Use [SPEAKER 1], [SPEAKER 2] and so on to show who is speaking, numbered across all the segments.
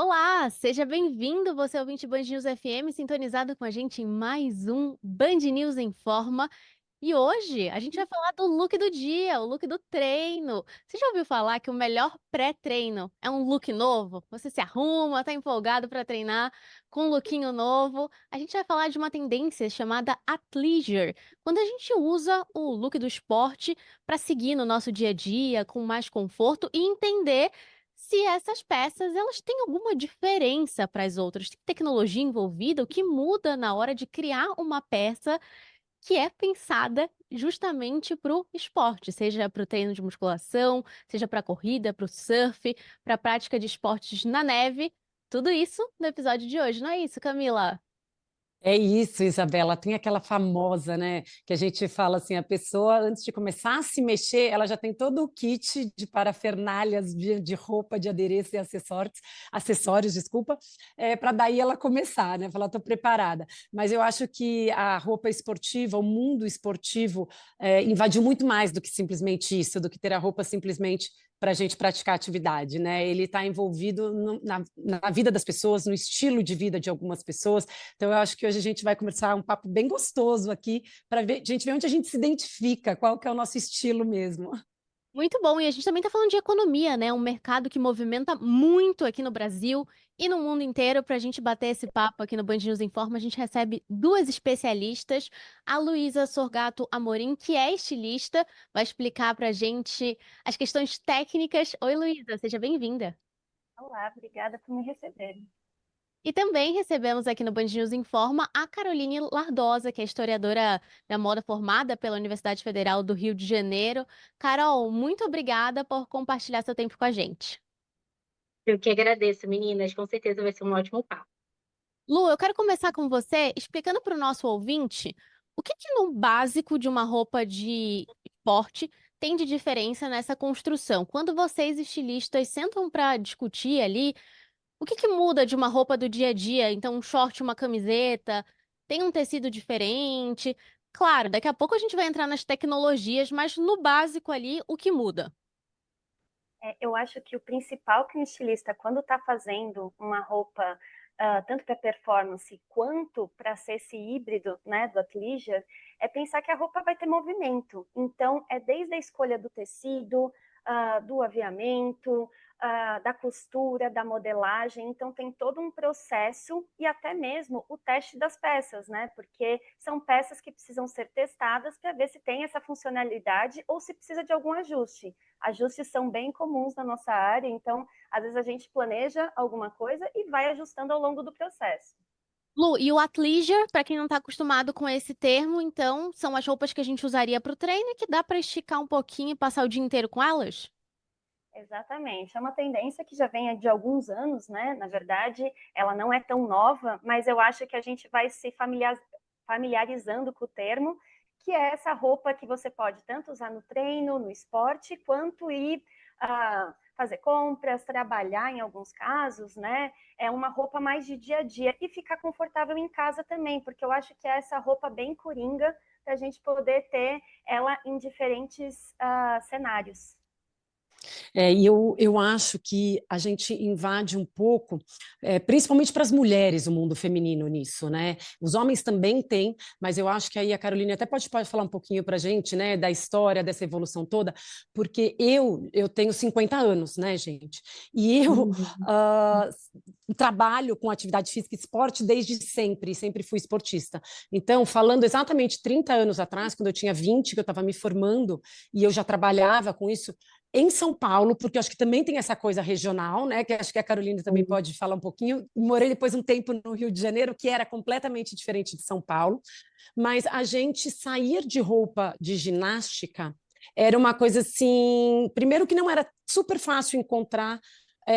[SPEAKER 1] Olá, seja bem-vindo, você ouvinte Band News FM, sintonizado com a gente em mais um Band News em Forma. E hoje a gente vai falar do look do dia, o look do treino. Você já ouviu falar que o melhor pré-treino é um look novo? Você se arruma, tá empolgado para treinar com um lookinho novo. A gente vai falar de uma tendência chamada athleisure, quando a gente usa o look do esporte para seguir no nosso dia a dia com mais conforto e entender se essas peças elas têm alguma diferença para as outras. Tem tecnologia envolvida, o que muda na hora de criar uma peça que é pensada justamente para o esporte, seja para o treino de musculação, seja para a corrida, para o surf, para a prática de esportes na neve. Tudo isso no episódio de hoje, não é isso, Camila?
[SPEAKER 2] É isso, Isabela. Tem aquela famosa, né? Que a gente fala assim: a pessoa, antes de começar a se mexer, ela já tem todo o kit de parafernálias, de roupa, de adereço e acessórios, desculpa, para daí ela começar, né? Falar, estou preparada. Mas eu acho que a roupa esportiva, o mundo esportivo, invadiu muito mais do que simplesmente isso, do que ter a roupa simplesmente para a gente praticar atividade, né? Ele está envolvido na vida das pessoas, no estilo de vida de algumas pessoas. Então, eu acho que hoje a gente vai conversar um papo bem gostoso aqui para ver, a gente ver onde a gente se identifica, qual que é o nosso estilo mesmo.
[SPEAKER 1] Muito bom, e a gente também está falando de economia, né? Um mercado que movimenta muito aqui no Brasil e no mundo inteiro. Para a gente bater esse papo aqui no Band News Informa, a gente recebe duas especialistas. A Luísa Sorgato Amorim, que é estilista, vai explicar para a gente as questões técnicas. Oi, Luísa, seja bem-vinda.
[SPEAKER 3] Olá, obrigada por me receberem.
[SPEAKER 1] E também recebemos aqui no Band News Informa a Caroline Lardosa, que é historiadora da moda formada pela Universidade Federal do Rio de Janeiro. Carol, muito obrigada por compartilhar seu tempo com a gente.
[SPEAKER 3] Eu que agradeço, meninas. Com certeza vai ser um ótimo papo.
[SPEAKER 1] Lu, eu quero começar com você explicando para o nosso ouvinte o que que no básico de uma roupa de esporte tem de diferença nessa construção. Quando vocês, estilistas, sentam para discutir ali, o que que muda de uma roupa do dia a dia? Então, um short, uma camiseta, tem um tecido diferente. Claro, daqui a pouco a gente vai entrar nas tecnologias, mas no básico ali, o que muda?
[SPEAKER 3] Eu acho que o principal que um estilista, quando está fazendo uma roupa, tanto para performance quanto para ser esse híbrido, né, do athleisure, é pensar que a roupa vai ter movimento. Então, é desde a escolha do tecido, do aviamento, da costura, da modelagem. Então, tem todo um processo e até mesmo o teste das peças, né? Porque são peças que precisam ser testadas para ver se tem essa funcionalidade ou se precisa de algum ajuste. Ajustes são bem comuns na nossa área, então, às vezes a gente planeja alguma coisa e vai ajustando ao longo do processo.
[SPEAKER 1] Lu, e o athleisure, para quem não está acostumado com esse termo, então, são as roupas que a gente usaria para o treino e que dá para esticar um pouquinho e passar o dia inteiro com elas?
[SPEAKER 3] Exatamente, é uma tendência que já vem de alguns anos, né? Na verdade, ela não é tão nova, mas eu acho que a gente vai se familiarizando com o termo, que é essa roupa que você pode tanto usar no treino, no esporte, quanto ir fazer compras, trabalhar em alguns casos, né? É uma roupa mais de dia a dia e ficar confortável em casa também, porque eu acho que é essa roupa bem coringa para a gente poder ter ela em diferentes cenários.
[SPEAKER 2] E eu acho que a gente invade um pouco, principalmente para as mulheres, o mundo feminino nisso, né? Os homens também têm, mas eu acho que aí a Caroline até pode falar um pouquinho para a gente, né, da história dessa evolução toda, porque eu tenho 50 anos, né, gente? E eu
[SPEAKER 3] Uhum.
[SPEAKER 2] ah, trabalho com atividade física e esporte desde sempre, sempre fui esportista. Então, falando exatamente 30 anos atrás, quando eu tinha 20, que eu estava me formando, e eu já trabalhava com isso, em São Paulo, porque eu acho que também tem essa coisa regional, né? Que acho que a Carolina também pode falar um pouquinho. Morei depois um tempo no Rio de Janeiro, que era completamente diferente de São Paulo, mas a gente sair de roupa de ginástica era uma coisa assim, primeiro que não era super fácil encontrar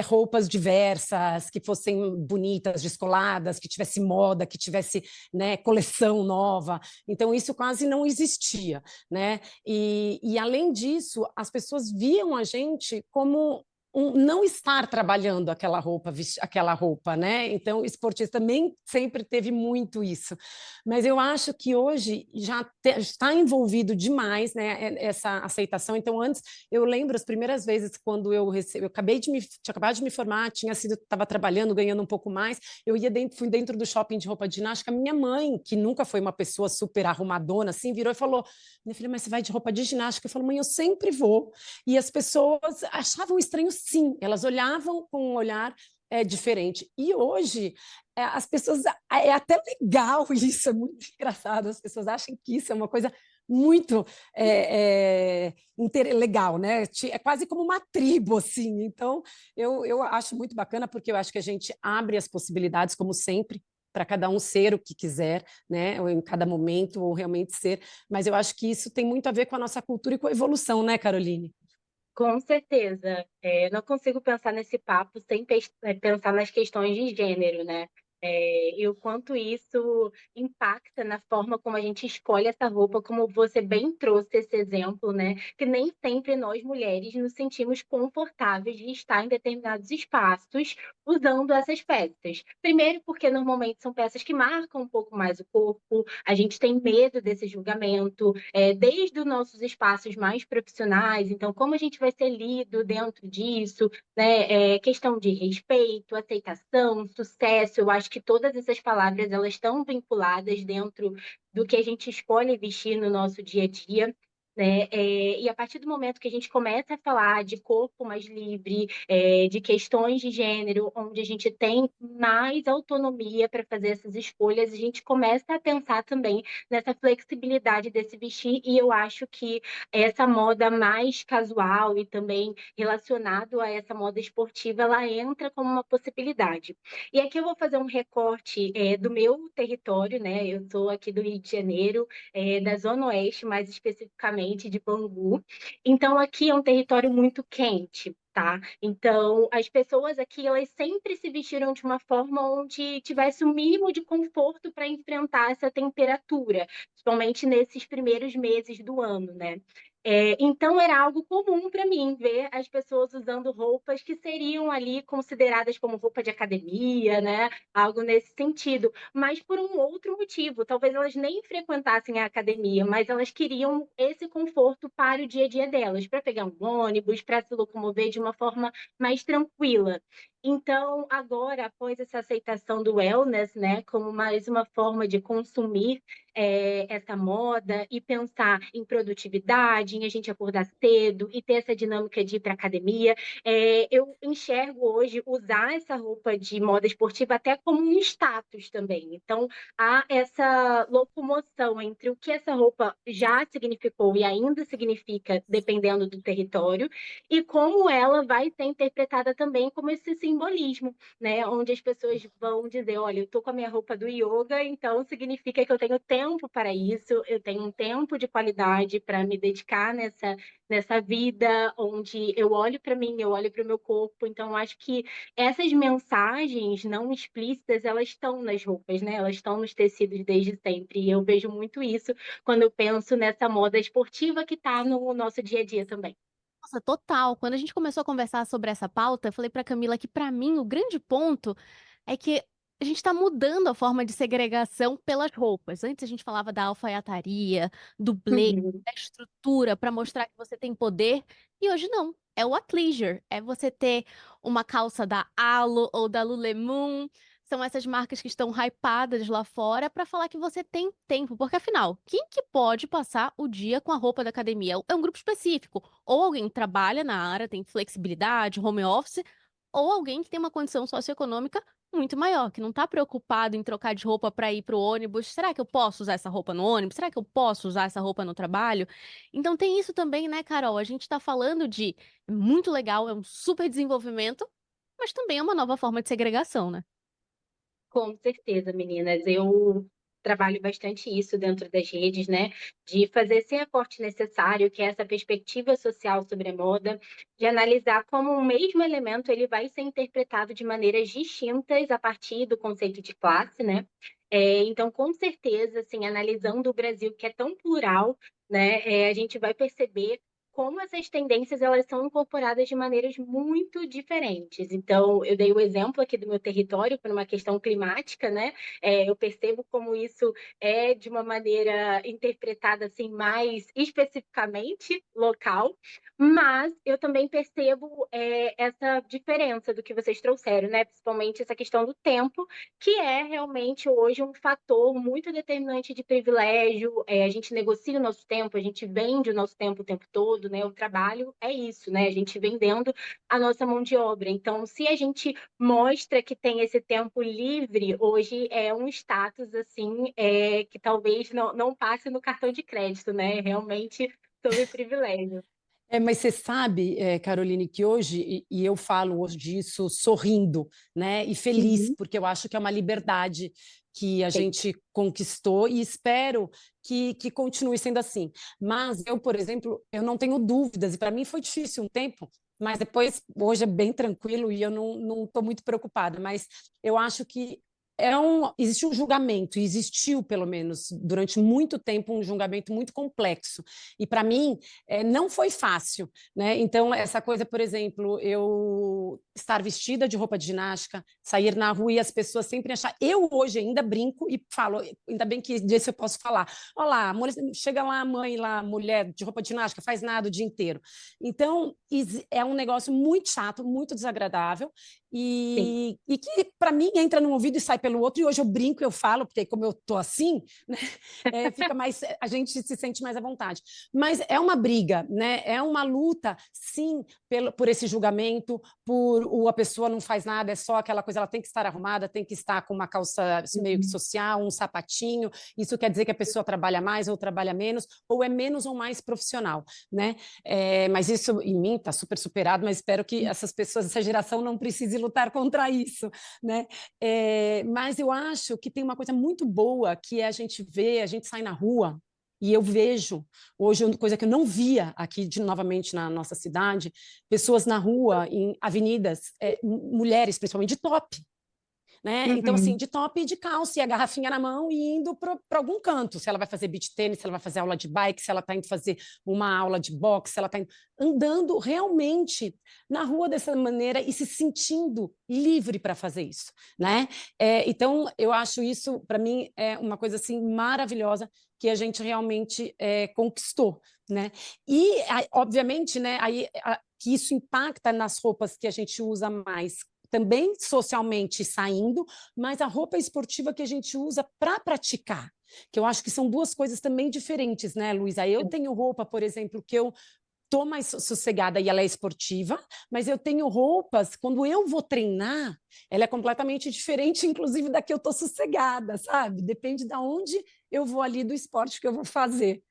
[SPEAKER 2] roupas diversas, que fossem bonitas, descoladas, que tivesse moda, que tivesse, né, coleção nova. Então, isso quase não existia, né? E além disso, as pessoas viam a gente como não estar trabalhando aquela roupa, né? Então, o esportista também sempre teve muito isso. Mas eu acho que hoje está envolvido demais, né, essa aceitação. Então, antes, eu lembro as primeiras vezes quando eu tinha acabado de me formar, estava trabalhando, ganhando um pouco mais, fui dentro do shopping de roupa de ginástica, minha mãe, que nunca foi uma pessoa super arrumadona, assim, virou e falou, minha filha, mas você vai de roupa de ginástica? Eu falo, mãe, eu sempre vou. E as pessoas achavam estranho, sim, elas olhavam com um olhar diferente. E hoje, as pessoas, é até legal isso, é muito engraçado, as pessoas acham que isso é uma coisa muito legal, né? É quase como uma tribo, assim. Então, eu acho muito bacana, porque eu acho que a gente abre as possibilidades, como sempre, para cada um ser o que quiser, né? Ou em cada momento, ou realmente ser. Mas eu acho que isso tem muito a ver com a nossa cultura e com a evolução, né, Caroline?
[SPEAKER 4] Com certeza. Eu não consigo pensar nesse papo sem pensar nas questões de gênero, né? E o quanto isso impacta na forma como a gente escolhe essa roupa, como você bem trouxe esse exemplo, né? Que nem sempre nós mulheres nos sentimos confortáveis de estar em determinados espaços usando essas peças. Primeiro, porque normalmente são peças que marcam um pouco mais o corpo, a gente tem medo desse julgamento, desde os nossos espaços mais profissionais, então, como a gente vai ser lido dentro disso, né? Questão de respeito, aceitação, sucesso, eu acho que todas essas palavras elas estão vinculadas dentro do que a gente escolhe vestir no nosso dia a dia. Né? E a partir do momento que a gente começa a falar de corpo mais livre, de questões de gênero, onde a gente tem mais autonomia para fazer essas escolhas, a gente começa a pensar também nessa flexibilidade desse vestir, e eu acho que essa moda mais casual e também relacionado a essa moda esportiva, ela entra como uma possibilidade. E aqui eu vou fazer um recorte do meu território, né? Eu sou aqui do Rio de Janeiro, da Zona Oeste, mais especificamente de Bangu. Então, aqui é um território muito quente. Tá? Então, as pessoas aqui, elas sempre se vestiram de uma forma onde tivesse o mínimo de conforto para enfrentar essa temperatura, principalmente nesses primeiros meses do ano, né? Então, era algo comum para mim ver as pessoas usando roupas que seriam ali consideradas como roupa de academia, né? Algo nesse sentido, mas por um outro motivo. Talvez elas nem frequentassem a academia, mas elas queriam esse conforto para o dia a dia delas, para pegar um ônibus, para se locomover de uma forma mais tranquila. Então, agora, após essa aceitação do wellness, né, como mais uma forma de consumir essa moda e pensar em produtividade, em a gente acordar cedo e ter essa dinâmica de ir para a academia, eu enxergo hoje usar essa roupa de moda esportiva até como um status também. Então, há essa locomoção entre o que essa roupa já significou e ainda significa, dependendo do território, e como ela vai ser interpretada também como esse simbolismo, né? Onde as pessoas vão dizer, olha, eu estou com a minha roupa do yoga, então significa que eu tenho tempo para isso, eu tenho um tempo de qualidade para me dedicar nessa vida, onde eu olho para mim, eu olho para o meu corpo. Então, eu acho que essas mensagens não explícitas, elas estão nas roupas, né? Elas estão nos tecidos desde sempre. E eu vejo muito isso quando eu penso nessa moda esportiva que está no nosso dia a dia também.
[SPEAKER 1] Nossa, total. Quando a gente começou a conversar sobre essa pauta, eu falei pra Camila que, pra mim, o grande ponto é que a gente está mudando a forma de segregação pelas roupas. Antes a gente falava da alfaiataria, do blazer,
[SPEAKER 4] Uhum.
[SPEAKER 1] da estrutura para mostrar que você tem poder, e hoje não. É o athleisure, é você ter uma calça da Alo ou da Lululemon. São essas marcas que estão hypadas lá fora para falar que você tem tempo, porque afinal, quem que pode passar o dia com a roupa da academia? É um grupo específico, ou alguém que trabalha na área, tem flexibilidade, home office, ou alguém que tem uma condição socioeconômica muito maior, que não está preocupado em trocar de roupa para ir para o ônibus. Será que eu posso usar essa roupa no ônibus? Será que eu posso usar essa roupa no trabalho? Então tem isso também, né, Carol? A gente está falando de muito legal, é um super desenvolvimento, mas também é uma nova forma de segregação, né?
[SPEAKER 4] Com certeza, meninas. Eu trabalho bastante isso dentro das redes, né? De fazer esse recorte necessário, que é essa perspectiva social sobre a moda, de analisar como o mesmo elemento ele vai ser interpretado de maneiras distintas a partir do conceito de classe, né? Então, com certeza, assim, analisando o Brasil, que é tão plural, né? A gente vai perceber como essas tendências elas são incorporadas de maneiras muito diferentes. Então, eu dei o exemplo aqui do meu território por uma questão climática, né? Eu percebo como isso é de uma maneira interpretada assim mais especificamente local, mas eu também percebo essa diferença do que vocês trouxeram, né? Principalmente essa questão do tempo, que é realmente hoje um fator muito determinante de privilégio. A gente negocia o nosso tempo, a gente vende o nosso tempo o tempo todo, né? O trabalho é isso, né? A gente vendendo a nossa mão de obra. Então, se a gente mostra que tem esse tempo livre, hoje é um status assim que talvez não passe no cartão de crédito, né? Realmente sobre privilégio.
[SPEAKER 2] Mas você sabe, Caroline, que hoje, e eu falo hoje disso sorrindo, né, e feliz,
[SPEAKER 4] Uhum.
[SPEAKER 2] porque eu acho que é uma liberdade que a
[SPEAKER 4] Sim.
[SPEAKER 2] gente conquistou e espero que continue sendo assim. Mas eu, por exemplo, eu não tenho dúvidas, e para mim foi difícil um tempo, mas depois, hoje é bem tranquilo e eu não estou muito preocupada, mas eu acho que existe um julgamento, e existiu, pelo menos, durante muito tempo, um julgamento muito complexo. E, para mim, não foi fácil, né? Então, essa coisa, por exemplo, eu estar vestida de roupa de ginástica, sair na rua e as pessoas sempre achar. Eu hoje ainda brinco e falo, ainda bem que disso eu posso falar. Olha lá, chega lá a mãe, lá, mulher de roupa de ginástica, faz nada o dia inteiro. Então, é um negócio muito chato, muito desagradável.
[SPEAKER 4] Sim.
[SPEAKER 2] E que, para mim, entra num ouvido e sai pelo outro, e hoje eu brinco, eu falo, porque como eu tô assim, né, fica mais, a gente se sente mais à vontade. Mas é uma briga, né? É uma luta, sim, por esse julgamento, a pessoa não faz nada, é só aquela coisa, ela tem que estar arrumada, tem que estar com uma calça assim, meio que social, um sapatinho. Isso quer dizer que a pessoa trabalha mais ou trabalha menos, ou é menos ou mais profissional, né? Mas isso em mim está super superado, mas espero que essas pessoas, essa geração não precise lutar contra isso, né? Mas eu acho que tem uma coisa muito boa que é a gente vê, a gente sai na rua e eu vejo, hoje, uma coisa que eu não via aqui novamente na nossa cidade, pessoas na rua, em avenidas, mulheres principalmente, de top. Né? Então, assim,
[SPEAKER 4] Uhum.
[SPEAKER 2] de top e de calça, e a garrafinha na mão e indo para algum canto. Se ela vai fazer beach tênis, se ela vai fazer aula de bike, se ela está indo fazer uma aula de boxe, se ela está andando realmente na rua dessa maneira e se sentindo livre para fazer isso, né? Então, eu acho isso, para mim, é uma coisa assim maravilhosa que a gente realmente conquistou, né? E, obviamente, né, que isso impacta nas roupas que a gente usa mais também socialmente saindo, mas a roupa esportiva que a gente usa para praticar, que eu acho que são duas coisas também diferentes, né, Luísa? Eu tenho roupa, por exemplo, que eu estou mais sossegada e ela é esportiva, mas eu tenho roupas, quando eu vou treinar, ela é completamente diferente, inclusive, da que eu estou sossegada, sabe? Depende de onde eu vou ali do esporte que eu vou fazer.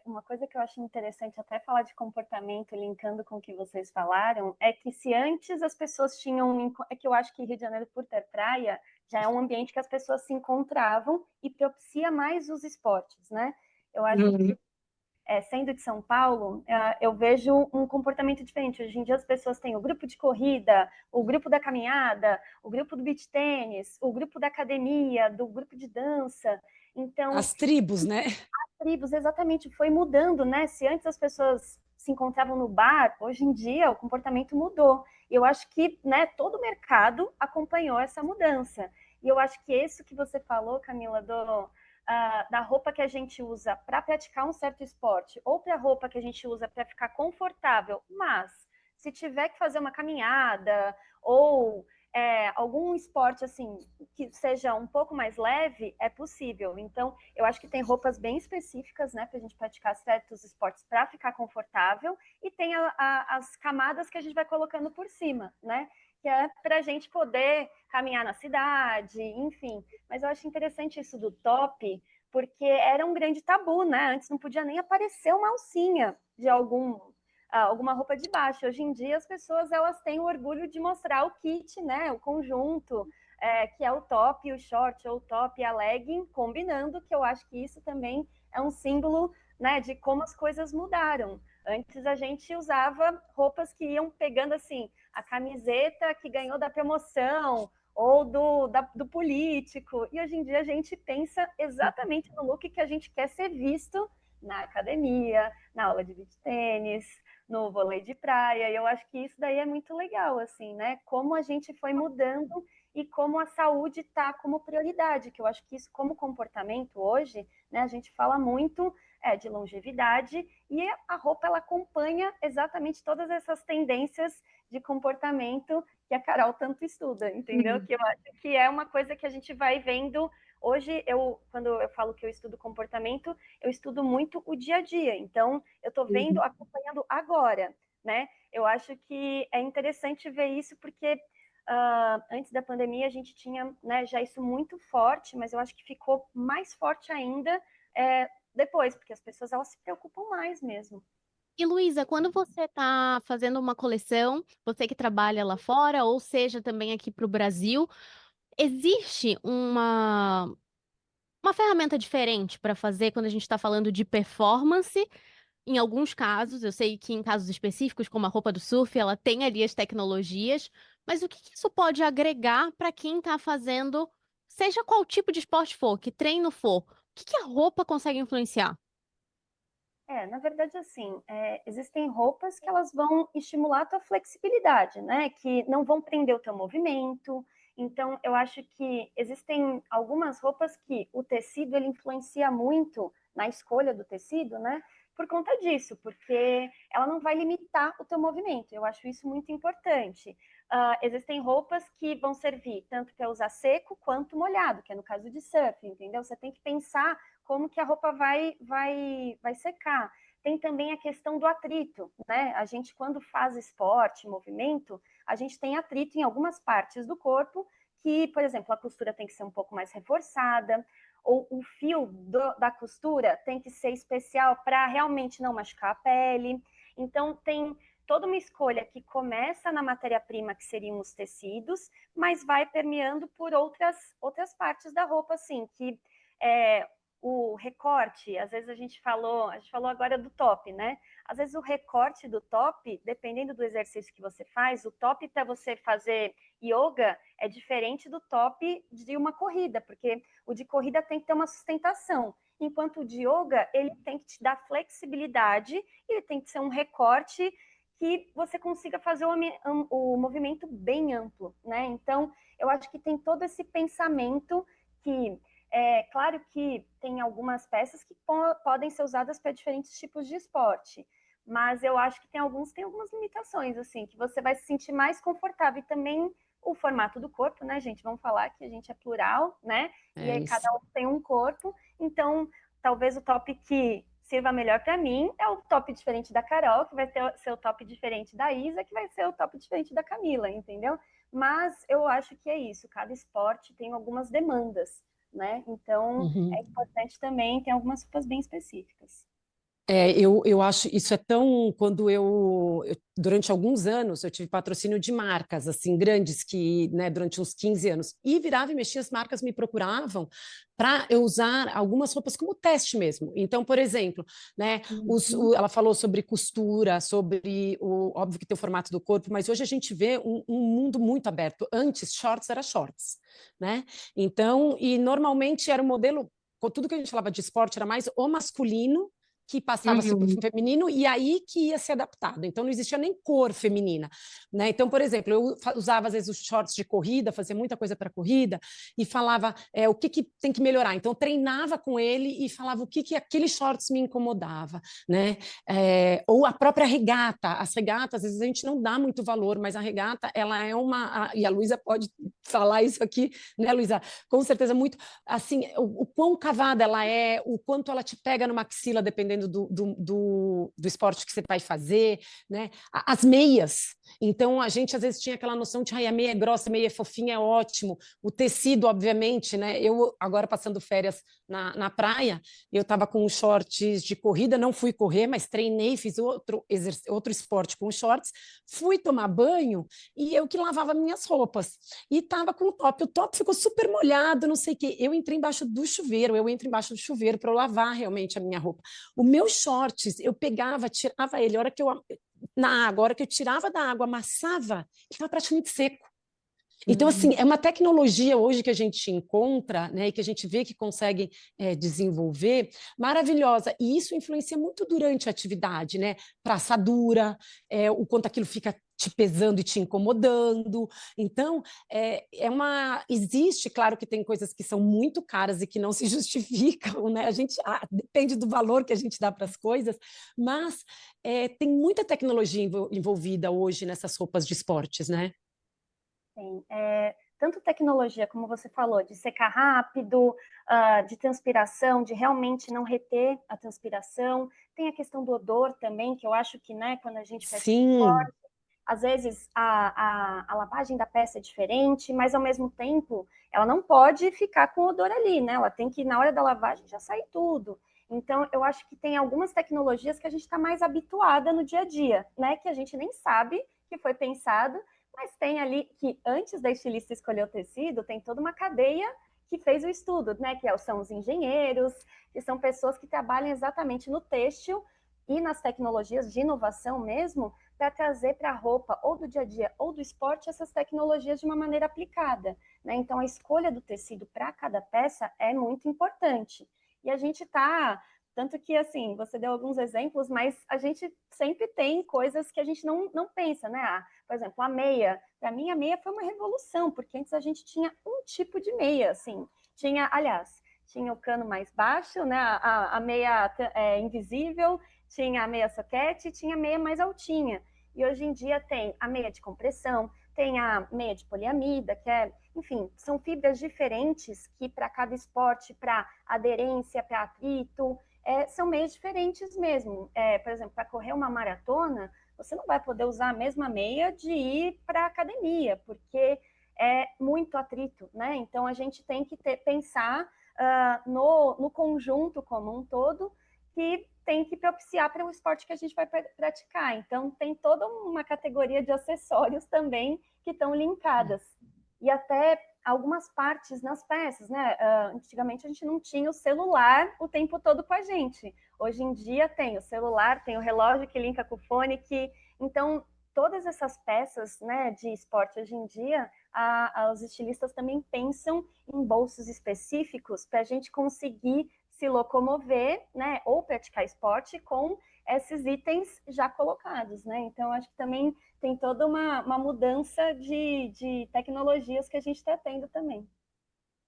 [SPEAKER 3] Uma coisa que eu acho interessante até falar de comportamento, linkando com o que vocês falaram, é que se antes as pessoas tinham... É que eu acho que Rio de Janeiro, por ter praia, já é um ambiente que as pessoas se encontravam e propicia mais os esportes, né? Eu acho que, sendo de São Paulo, eu vejo um comportamento diferente. Hoje em dia as pessoas têm o grupo de corrida, o grupo da caminhada, o grupo do beach tênis, o grupo da academia, do grupo de dança. Então,
[SPEAKER 2] As tribos, né?
[SPEAKER 3] tribos, exatamente, foi mudando, né? Se antes as pessoas se encontravam no bar, hoje em dia o comportamento mudou. E eu acho que, né, todo o mercado acompanhou essa mudança. E eu acho que isso que você falou, Camila, da roupa que a gente usa para praticar um certo esporte ou para a roupa que a gente usa para ficar confortável, mas se tiver que fazer uma caminhada ou algum esporte assim que seja um pouco mais leve, é possível. Então, eu acho que tem roupas bem específicas, né, para a gente praticar certos esportes para ficar confortável, e tem as camadas que a gente vai colocando por cima, né, que é para a gente poder caminhar na cidade, enfim. Mas eu acho interessante isso do top, porque era um grande tabu, né? Antes não podia nem aparecer uma alcinha de alguma roupa de baixo. Hoje em dia as pessoas elas têm o orgulho de mostrar o kit, né, o conjunto, que é o top, o short, ou o top e a legging, combinando, que eu acho que isso também é um símbolo, né, de como as coisas mudaram. Antes a gente usava roupas que iam pegando assim, a camiseta que ganhou da promoção, ou do político, e hoje em dia a gente pensa exatamente no look que a gente quer ser visto na academia, na aula de beach tênis, no vôlei de praia, e eu acho que isso daí é muito legal, assim, né? Como a gente foi mudando e como a saúde está como prioridade, que eu acho que isso, como comportamento hoje, né, a gente fala muito de longevidade, e a roupa ela acompanha exatamente todas essas tendências de comportamento que a Carol tanto estuda, entendeu? Que eu acho que é uma coisa que a gente vai vendo. Hoje, quando eu falo que eu estudo comportamento, eu estudo muito o dia a dia. Então, eu estou vendo, acompanhando agora, né? Eu acho que é interessante ver isso porque antes da pandemia a gente tinha, né, já isso muito forte, mas eu acho que ficou mais forte ainda depois, porque as pessoas elas se preocupam mais mesmo.
[SPEAKER 1] E Luísa, quando você está fazendo uma coleção, você que trabalha lá fora, ou seja, também aqui para o Brasil, existe uma ferramenta diferente para fazer quando a gente está falando de performance? Em alguns casos, eu sei que em casos específicos, como a roupa do surf, ela tem ali as tecnologias, mas o que que isso pode agregar para quem está fazendo, seja qual tipo de esporte for, que treino for, o que que a roupa consegue influenciar?
[SPEAKER 3] Na verdade, assim, existem roupas que elas vão estimular a tua flexibilidade, né? Que não vão prender o teu movimento. Então, eu acho que existem algumas roupas que o tecido ele influencia muito na escolha do tecido, né? Por conta disso, porque ela não vai limitar o teu movimento. Eu acho isso muito importante. Existem roupas que vão servir tanto para usar seco quanto molhado, que é no caso de surf, entendeu? Você tem que pensar como que a roupa vai secar. Tem também a questão do atrito, né? A gente, quando faz esporte, movimento, a gente tem atrito em algumas partes do corpo que, por exemplo, a costura tem que ser um pouco mais reforçada, ou o fio da costura tem que ser especial para realmente não machucar a pele. Então, tem toda uma escolha que começa na matéria-prima, que seriam os tecidos, mas vai permeando por outras partes da roupa, assim, que o recorte, às vezes a gente falou agora do top, né? Às vezes o recorte do top, dependendo do exercício que você faz, o top para você fazer yoga é diferente do top de uma corrida, porque o de corrida tem que ter uma sustentação, enquanto o de yoga, ele tem que te dar flexibilidade, ele tem que ser um recorte que você consiga fazer o movimento bem amplo, né? Então, eu acho que tem todo esse pensamento que claro que tem algumas peças que podem ser usadas para diferentes tipos de esporte, mas eu acho que tem algumas limitações, assim, que você vai se sentir mais confortável. E também o formato do corpo, né, gente? Vamos falar que a gente é plural, né? E aí
[SPEAKER 2] Isso.
[SPEAKER 3] cada um tem um corpo, então talvez o top que sirva melhor para mim é o top diferente da Carol, que vai ser o top diferente da Isa, que vai ser o top diferente da Camila, entendeu? Mas eu acho que é isso, cada esporte tem algumas demandas, né? Então,
[SPEAKER 2] Uhum.
[SPEAKER 3] é importante também, tem algumas roupas bem específicas.
[SPEAKER 2] Eu acho isso é tão. Quando durante alguns anos, eu tive patrocínio de marcas, assim, grandes, que, né, durante uns 15 anos, e virava e mexia, as marcas me procuravam para eu usar algumas roupas como teste mesmo. Então, por exemplo, né, ela falou sobre costura, sobre óbvio que tem o formato do corpo, mas hoje a gente vê um mundo muito aberto. Antes, shorts era shorts, né? Então, e normalmente era um modelo, tudo que a gente falava de esporte era mais o masculino que passava-se para o feminino e aí que ia ser adaptado. Então, não existia nem cor feminina, né? Então, por exemplo, eu usava às vezes os shorts de corrida, fazia muita coisa para corrida e falava o que tem que melhorar. Então, eu treinava com ele e falava o que aquele shorts me incomodava, né? Ou a própria regata. As regatas, às vezes a gente não dá muito valor, mas a regata, ela é e a Luísa pode falar isso aqui, né, Luísa? Com certeza, muito, assim, o quão cavada ela é, o quanto ela te pega numa axila, dependendo do esporte que você vai fazer, né? As meias. Então, a gente às vezes tinha aquela noção de a meia é grossa, a meia é fofinha, é ótimo. O tecido, obviamente, né? Eu, agora passando férias na praia, eu estava com shorts de corrida, não fui correr, mas treinei, fiz outro esporte com shorts, fui tomar banho e eu que lavava minhas roupas. E estava com o top ficou super molhado, não sei o quê. Eu entrei embaixo do chuveiro, eu entro embaixo do chuveiro para eu lavar realmente a minha roupa. O meu shorts, eu pegava, tirava ele, a hora que eu tirava da água, amassava, ele estava praticamente seco. Então, assim, é uma tecnologia hoje que a gente encontra, né, e que a gente vê que consegue desenvolver, maravilhosa. E isso influencia muito durante a atividade, né? Para assadura, o quanto aquilo fica te pesando e te incomodando. Então, existe, claro que tem coisas que são muito caras e que não se justificam, né? A gente depende do valor que a gente dá para as coisas, mas tem muita tecnologia envolvida hoje nessas roupas de esportes, né?
[SPEAKER 3] Sim, tanto tecnologia, como você falou, de secar rápido, de transpiração, de realmente não reter a transpiração. Tem a questão do odor também, que eu acho que, né, quando a gente pratica
[SPEAKER 2] Sim.
[SPEAKER 3] esporte, às vezes a lavagem da peça é diferente, mas ao mesmo tempo ela não pode ficar com odor ali, né? Ela tem que, na hora da lavagem, já sair tudo. Então, eu acho que tem algumas tecnologias que a gente está mais habituada no dia a dia, né? Que a gente nem sabe que foi pensado, mas tem ali que antes da estilista escolher o tecido, tem toda uma cadeia que fez o estudo, né? Que são os engenheiros, que são pessoas que trabalham exatamente no têxtil e nas tecnologias de inovação mesmo, para trazer para a roupa, ou do dia a dia, ou do esporte, essas tecnologias de uma maneira aplicada. Né? Então, a escolha do tecido para cada peça é muito importante. E a gente está. Tanto que, assim, você deu alguns exemplos, mas a gente sempre tem coisas que a gente não pensa, né? Por exemplo, a meia. Para mim, a meia foi uma revolução, porque antes a gente tinha um tipo de meia, assim. Tinha o cano mais baixo, né? A meia invisível, tinha a meia soquete, tinha a meia mais altinha. E hoje em dia tem a meia de compressão, tem a meia de poliamida, enfim, são fibras diferentes que para cada esporte, para aderência, para atrito, são meias diferentes mesmo. Por exemplo, para correr uma maratona, você não vai poder usar a mesma meia de ir para a academia, porque é muito atrito, né? Então a gente tem que pensar no conjunto como um todo, que tem que propiciar para o esporte que a gente vai praticar. Então, tem toda uma categoria de acessórios também que estão linkadas. E até algumas partes nas peças, né? Antigamente a gente não tinha o celular o tempo todo com a gente. Hoje em dia tem o celular, tem o relógio que linka com o fone, então todas essas peças, né, de esporte hoje em dia, os estilistas também pensam em bolsos específicos para a gente conseguir se locomover, né, ou praticar esporte com esses itens já colocados, né? Então, acho que também tem toda uma mudança de tecnologias que a gente está tendo também.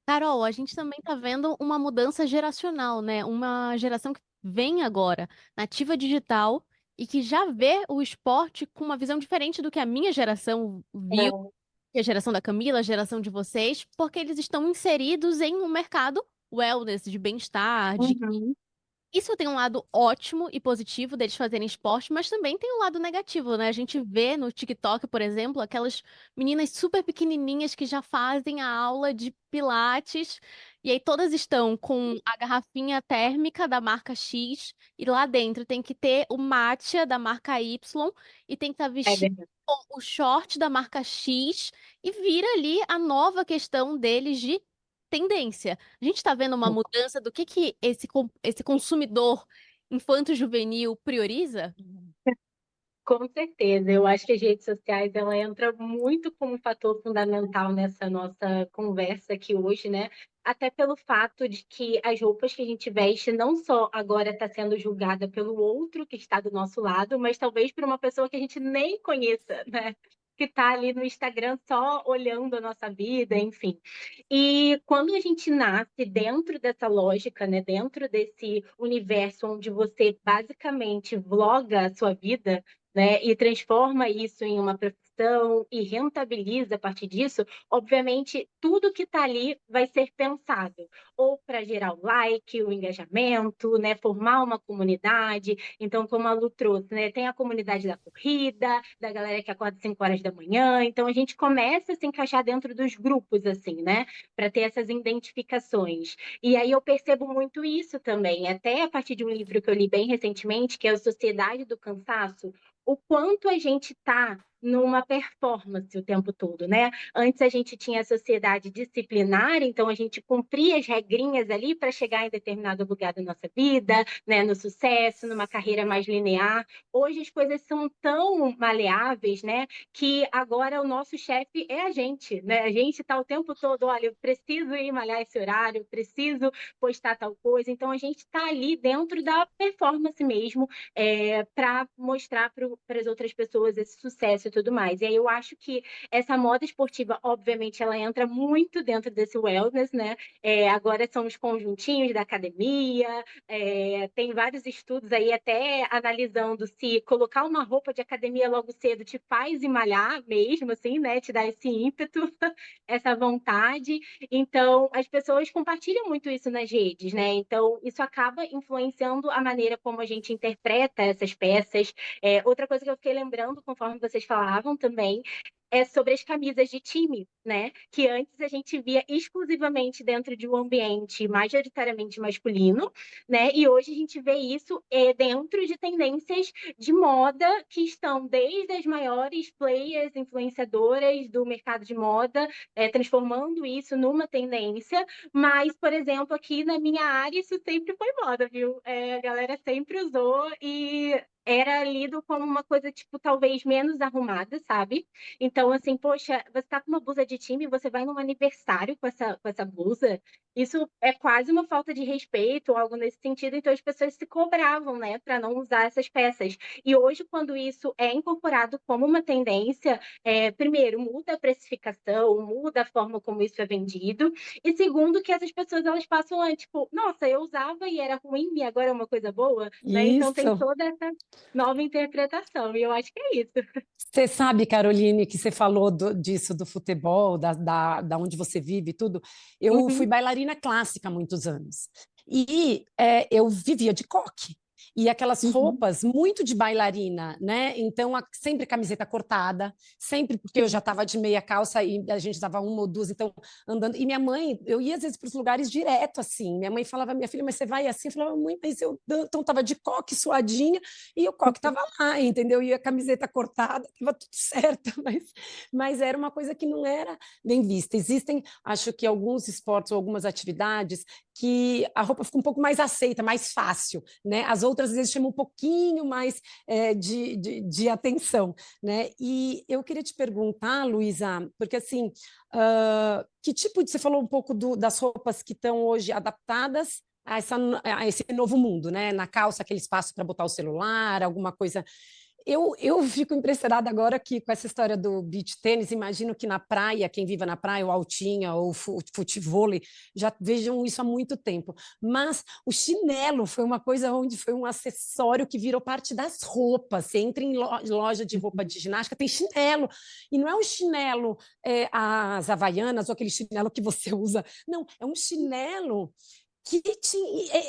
[SPEAKER 1] Carol, a gente também está vendo uma mudança geracional, né? Uma geração que vem agora, nativa digital, e que já vê o esporte com uma visão diferente do que a minha geração viu, que é a geração da Camila, a geração de vocês, porque eles estão inseridos em um mercado wellness, de bem-estar, de
[SPEAKER 4] Uhum.
[SPEAKER 1] isso tem um lado ótimo e positivo deles fazerem esporte, mas também tem um lado negativo, né? A gente vê no TikTok, por exemplo, aquelas meninas super pequenininhas que já fazem a aula de pilates, e aí todas estão com a garrafinha térmica da marca X, e lá dentro tem que ter o matcha da marca Y, e tem que estar
[SPEAKER 4] É
[SPEAKER 1] vestido
[SPEAKER 4] verdade.
[SPEAKER 1] com o short da marca X, e vira ali a nova questão deles de tendência. A gente está vendo uma mudança do que esse consumidor infanto-juvenil prioriza?
[SPEAKER 4] Com certeza, eu acho que as redes sociais ela entra muito como um fator fundamental nessa nossa conversa aqui hoje, né? Até pelo fato de que as roupas que a gente veste não só agora está sendo julgada pelo outro que está do nosso lado, mas talvez por uma pessoa que a gente nem conheça, né? Que está ali no Instagram só olhando a nossa vida, enfim. E quando a gente nasce dentro dessa lógica, né? Dentro desse universo onde você basicamente vloga a sua vida, né, e transforma isso em uma profissão e rentabiliza a partir disso, obviamente tudo que está ali vai ser pensado ou para gerar o like, o engajamento, né, formar uma comunidade. Então, como a Lu trouxe, né, tem a comunidade da corrida, da galera que acorda às 5 horas da manhã. Então, a gente começa a se encaixar dentro dos grupos, assim, né, para ter essas identificações. E aí eu percebo muito isso também, até a partir de um livro que eu li bem recentemente, que é a Sociedade do Cansaço, o quanto a gente está numa performance o tempo todo, né? Antes a gente tinha a sociedade disciplinar, então a gente cumpria as regrinhas ali para chegar em determinado lugar da nossa vida, né? No sucesso, numa carreira mais linear. Hoje as coisas são tão maleáveis, né? Que agora o nosso chefe é a gente, né? A gente está o tempo todo, olha, eu preciso ir malhar esse horário, eu preciso postar tal coisa. Então a gente está ali dentro da performance mesmo, para mostrar para as outras pessoas esse sucesso e tudo mais. E aí eu acho que essa moda esportiva, obviamente, ela entra muito dentro desse wellness, né? Agora são os conjuntinhos da academia, tem vários estudos aí até analisando se colocar uma roupa de academia logo cedo te faz ir malhar mesmo, assim, né? Te dá esse ímpeto, essa vontade. Então, as pessoas compartilham muito isso nas redes, né? Então, isso acaba influenciando a maneira como a gente interpreta essas peças. Outra coisa que eu fiquei lembrando, conforme vocês falavam também, é sobre as camisas de time, né? Que antes a gente via exclusivamente dentro de um ambiente majoritariamente masculino, né? E hoje a gente vê isso dentro de tendências de moda que estão desde as maiores players, influenciadoras do mercado de moda, transformando isso numa tendência. Mas, por exemplo, aqui na minha área, isso sempre foi moda, viu? A galera sempre usou e era lido como uma coisa, tipo, talvez menos arrumada, sabe? Então, assim, poxa, você tá com uma blusa de time, você vai num aniversário com essa blusa, isso é quase uma falta de respeito, algo nesse sentido. Então, as pessoas se cobravam, né, para não usar essas peças. E hoje, quando isso é incorporado como uma tendência, primeiro, muda a precificação, muda a forma como isso é vendido. E segundo, que essas pessoas, elas passam a, tipo, nossa, eu usava e era ruim, e agora é uma coisa boa, né? Então, tem
[SPEAKER 2] Isso.
[SPEAKER 4] toda essa nova interpretação. E eu acho que é isso.
[SPEAKER 2] Você sabe, Caroline, que você falou disso do futebol, da onde você vive e tudo. Eu fui
[SPEAKER 4] Uhum.
[SPEAKER 2] bailarina clássica há muitos anos. E eu vivia de coque. E aquelas
[SPEAKER 4] Uhum.
[SPEAKER 2] roupas muito de bailarina, né? Então, sempre camiseta cortada, sempre porque eu
[SPEAKER 4] Sim.
[SPEAKER 2] já estava de meia calça e a gente usava uma ou duas, então andando. E minha mãe, eu ia às vezes para os lugares direto assim. Minha mãe falava, minha filha, mas você vai assim? Eu falava, mãe, mas eu então estava de coque suadinha e o coque estava lá, entendeu? E a camiseta cortada, estava tudo certo, mas era uma coisa que não era bem vista. Existem, acho que alguns esportes ou algumas atividades que a roupa fica um pouco mais aceita, mais fácil, né? As outras, às vezes, chamam um pouquinho mais de atenção, né? E eu queria te perguntar, Luísa, porque assim, que tipo de... Você falou um pouco das roupas que estão hoje adaptadas a esse novo mundo, né? Na calça, aquele espaço para botar o celular, alguma coisa. Eu fico impressionada agora que com essa história do beach tênis, imagino que na praia, quem vive na praia, ou altinha, ou futevôlei, já vejam isso há muito tempo. Mas o chinelo foi uma coisa onde foi um acessório que virou parte das roupas. Você entra em loja de roupa de ginástica, tem chinelo. E não é um chinelo, as havaianas, ou aquele chinelo que você usa. Não, é um chinelo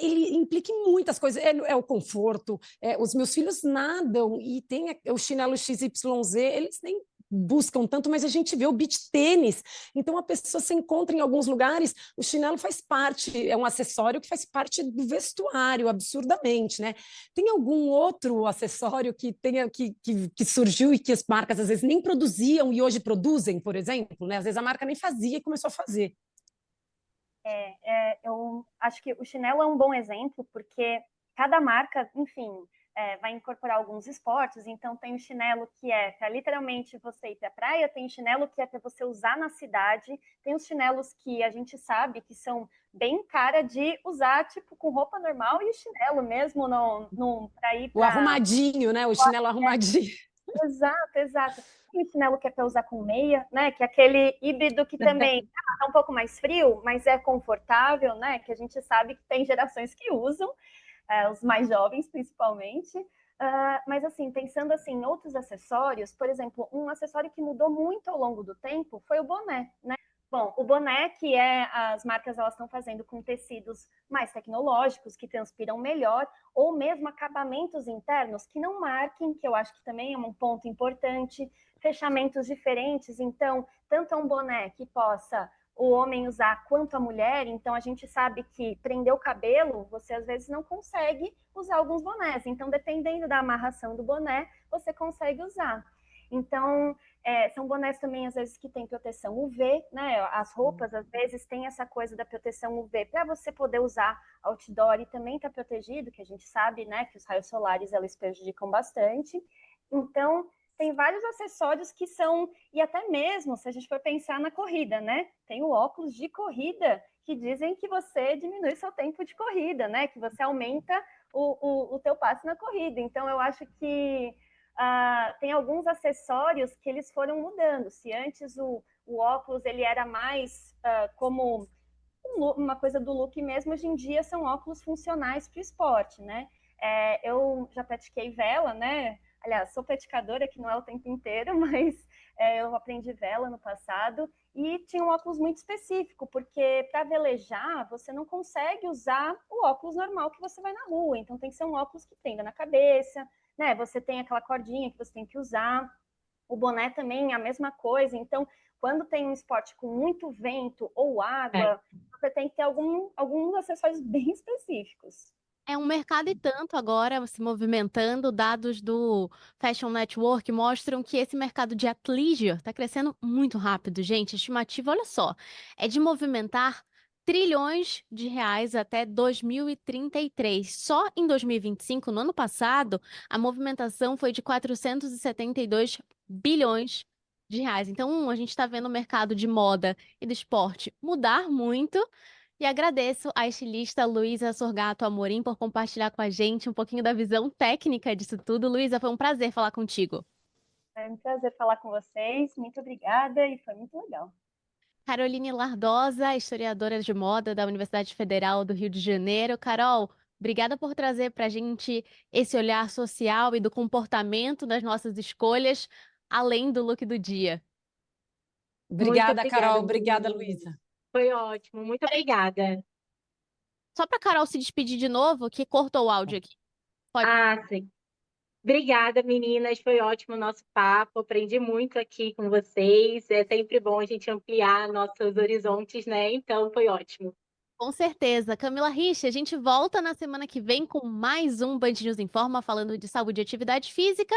[SPEAKER 2] ele implica em muitas coisas. É o conforto, os meus filhos nadam e tem o chinelo XYZ, eles nem buscam tanto, mas a gente vê o beach tênis. Então a pessoa se encontra em alguns lugares, o chinelo faz parte, é um acessório que faz parte do vestuário, absurdamente, né? Tem algum outro acessório que tenha que surgiu e que as marcas às vezes nem produziam e hoje produzem, por exemplo, né? Às vezes a marca nem fazia e começou a fazer.
[SPEAKER 3] Eu acho que o chinelo é um bom exemplo, porque cada marca, enfim, vai incorporar alguns esportes. Então, tem o chinelo que é para literalmente você ir para a praia, tem o chinelo que é para você usar na cidade, tem os chinelos que a gente sabe que são bem cara de usar, tipo, com roupa normal e o chinelo mesmo para ir
[SPEAKER 2] O
[SPEAKER 3] para.
[SPEAKER 2] arrumadinho, né? O chinelo arrumadinho.
[SPEAKER 3] Exato, exato. Tem o chinelo que é para usar com meia, né? Que é aquele híbrido que também tá um pouco mais frio, mas é confortável, né? Que a gente sabe que tem gerações que usam, os mais jovens principalmente. Mas assim, pensando assim em outros acessórios, por exemplo, um acessório que mudou muito ao longo do tempo foi o boné, né? Bom, o boné que as marcas elas estão fazendo com tecidos mais tecnológicos, que transpiram melhor, ou mesmo acabamentos internos que não marquem, que eu acho que também é um ponto importante, fechamentos diferentes. Então, tanto é um boné que possa o homem usar quanto a mulher, então a gente sabe que prender o cabelo, você às vezes não consegue usar alguns bonés, então dependendo da amarração do boné, você consegue usar. Então, são bonés também, às vezes, que têm proteção UV, né? As roupas, às vezes, têm essa coisa da proteção UV para você poder usar outdoor e também estar protegido, que a gente sabe, né, que os raios solares, eles prejudicam bastante. Então, tem vários acessórios que são, e até mesmo, se a gente for pensar na corrida, né? Tem o óculos de corrida, que dizem que você diminui seu tempo de corrida, né? Que você aumenta o teu passo na corrida. Então, eu acho que tem alguns acessórios que eles foram mudando. Se antes o óculos ele era mais como uma coisa do look mesmo, hoje em dia são óculos funcionais para o esporte, né? Eu já pratiquei vela, né? Aliás, sou praticadora, que não é o tempo inteiro, mas eu aprendi vela no passado e tinha um óculos muito específico, porque para velejar você não consegue usar o óculos normal que você vai na rua, então tem que ser um óculos que prenda na cabeça, né? Você tem aquela cordinha que você tem que usar, o boné também é a mesma coisa, então quando tem um esporte com muito vento ou água, você tem que ter alguns acessórios bem específicos.
[SPEAKER 1] É um mercado e tanto agora se movimentando. Dados do Fashion Network mostram que esse mercado de athleisure está crescendo muito rápido, gente. A estimativa, olha só, é de movimentar trilhões de reais até 2033. Só em 2025, no ano passado, a movimentação foi de 472 bilhões de reais. Então, a gente está vendo o mercado de moda e do esporte mudar muito. E agradeço à estilista Luísa Sorgato Amorim por compartilhar com a gente um pouquinho da visão técnica disso tudo. Luísa, foi um prazer falar contigo.
[SPEAKER 3] É um prazer falar com vocês, muito obrigada e foi muito legal.
[SPEAKER 1] Caroline Lardosa, historiadora de moda da Universidade Federal do Rio de Janeiro. Carol, obrigada por trazer para a gente esse olhar social e do comportamento das nossas escolhas, além do look do dia.
[SPEAKER 4] Muito
[SPEAKER 2] Obrigada,
[SPEAKER 4] obrigada,
[SPEAKER 2] Carol. Obrigada,
[SPEAKER 4] meninas.
[SPEAKER 2] Luísa.
[SPEAKER 4] Foi ótimo, muito obrigada.
[SPEAKER 1] Só para Carol se despedir de novo, que cortou o áudio aqui. Pode.
[SPEAKER 4] Sim. Obrigada, meninas. Foi ótimo o nosso papo. Aprendi muito aqui com vocês. É sempre bom a gente ampliar nossos horizontes, né? Então, foi ótimo.
[SPEAKER 1] Com certeza. Camila Rich, a gente volta na semana que vem com mais um Band News Informa falando de saúde e atividade física.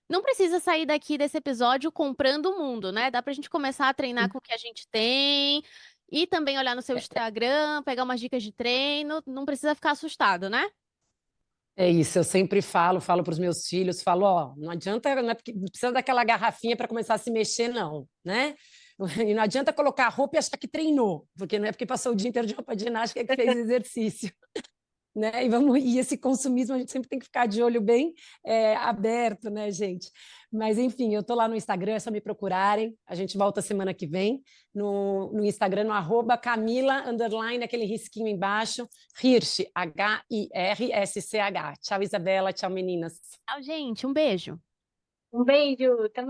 [SPEAKER 1] Não precisa sair daqui desse episódio comprando o mundo, né? Dá pra gente começar a treinar com o que a gente tem e também olhar no seu Instagram, pegar umas dicas de treino. Não precisa ficar assustado, né?
[SPEAKER 2] É isso, eu sempre falo para os meus filhos, falo, ó, não adianta, não é porque não precisa daquela garrafinha para começar a se mexer, não, né? E não adianta colocar a roupa e achar que treinou, porque não é porque passou o dia inteiro de roupa de ginástica que fez exercício. Né? E esse consumismo a gente sempre tem que ficar de olho bem aberto, né, gente? Mas enfim, eu tô lá no Instagram, é só me procurarem. A gente volta semana que vem no Instagram, no @Camila_, aquele risquinho embaixo, Hirsch, HIRSCH. Tchau, Isabela, tchau, meninas.
[SPEAKER 1] Tchau, gente. Um beijo.
[SPEAKER 4] Um beijo, até mais.